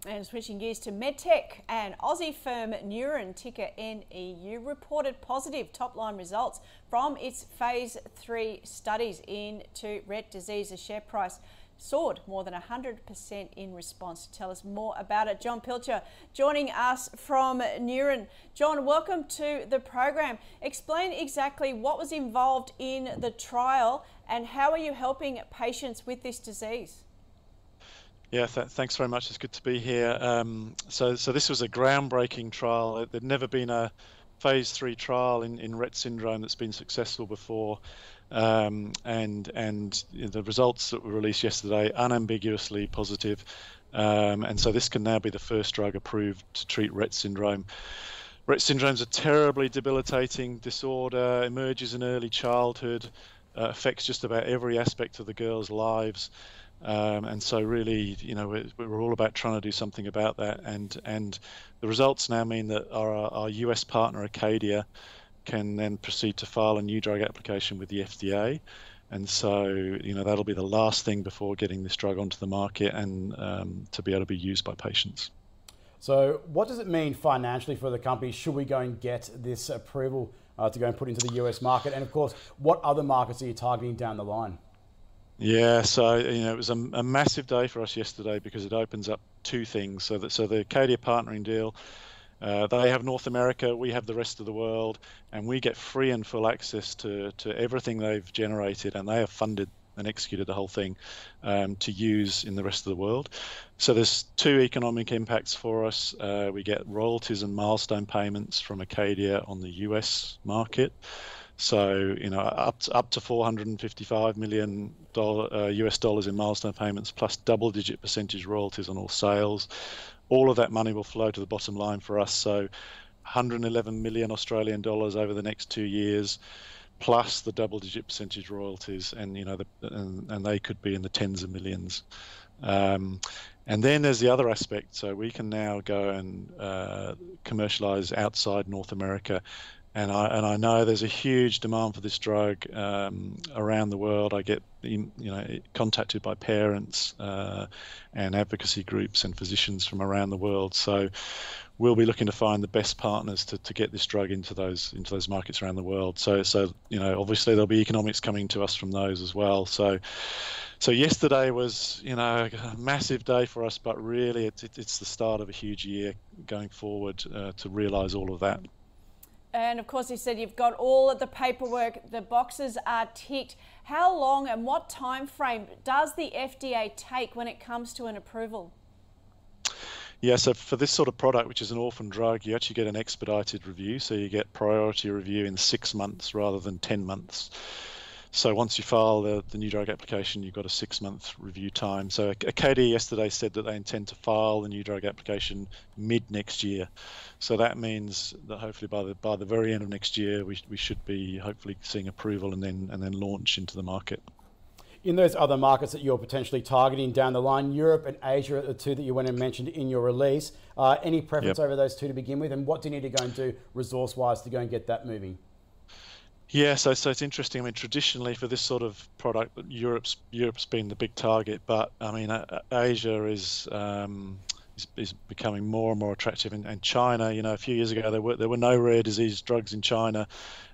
And switching gears to medtech, and Aussie firm Neuren, ticker NEU, reported positive top-line results from its phase 3 studies into Rett disease. The share price soared more than 100% in response. To tell us more about it, Jon Pilcher joining us from Neuren. Jon, welcome to the program. Explain exactly what was involved in the trial and how are you helping patients with this disease? Yeah, thanks very much. It's good to be here. So this was a groundbreaking trial. There'd never been a phase 3 trial in Rett syndrome that's been successful before, and the results that were released yesterday unambiguously positive. And so this can now be the first drug approved to treat Rett syndrome. Rett syndrome is a terribly debilitating disorder, emerges in early childhood, affects just about every aspect of the girls' lives. And so really, we're all about trying to do something about that. And the results now mean that our US partner, Acadia, can then proceed to file a new drug application with the FDA. And so, that'll be the last thing before getting this drug onto the market and to be able to be used by patients. So what does it mean financially for the company? Should we go and get this approval to go and put into the US market? And of course, what other markets are you targeting down the line? Yeah, so it was a massive day for us yesterday because it opens up two things. So the Acadia partnering deal, they have North America, we have the rest of the world, and we get free and full access to everything they've generated, and they have funded and executed the whole thing to use in the rest of the world. So there's two economic impacts for us. We get royalties and milestone payments from Acadia on the US market. So up to $455 million US dollars in milestone payments, plus double-digit percentage royalties on all sales. All of that money will flow to the bottom line for us. So 111 million Australian dollars over the next 2 years, plus the double-digit percentage royalties, and and they could be in the tens of millions. And then there's the other aspect. So we can now go and commercialize outside North America. And I know there's a huge demand for this drug around the world. I get contacted by parents and advocacy groups and physicians from around the world. So we'll be looking to find the best partners to get this drug into those markets around the world. So obviously there'll be economics coming to us from those as well. So yesterday was a massive day for us, but really it's the start of a huge year going forward to realise all of that. And of course, you said you've got all of the paperwork, the boxes are ticked. How long and what time frame does the FDA take when it comes to an approval? Yeah, so for this sort of product, which is an orphan drug, you actually get an expedited review. So you get priority review in 6 months rather than 10 months. So once you file the new drug application, you've got a 6-month review time. So Acadia yesterday said that they intend to file the new drug application mid next year. So that means that hopefully by the very end of next year, we should be hopefully seeing approval and then launch into the market. In those other markets that you're potentially targeting down the line, Europe and Asia are the two that you went and mentioned in your release. Any preference over those two to begin with? And what do you need to go and do resource-wise to go and get that moving? Yeah, so it's interesting. I mean, traditionally for this sort of product, Europe's been the big target, but I mean, Asia is becoming more and more attractive, and China. A few years ago there were no rare disease drugs in China,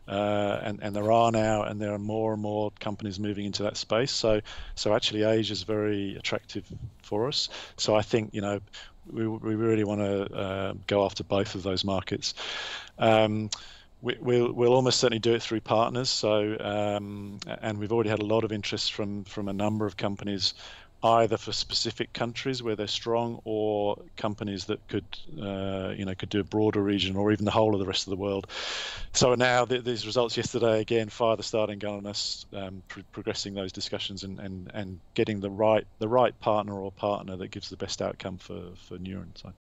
and there are now, and there are more and more companies moving into that space. So actually, Asia is very attractive for us. So I think we really want to go after both of those markets. We'll almost certainly do it through partners. So, and we've already had a lot of interest from a number of companies, either for specific countries where they're strong, or companies that could do a broader region or even the whole of the rest of the world. So now these results yesterday again fire the starting gun on us, progressing those discussions and getting the right partner or partner that gives the best outcome for Neuren. So.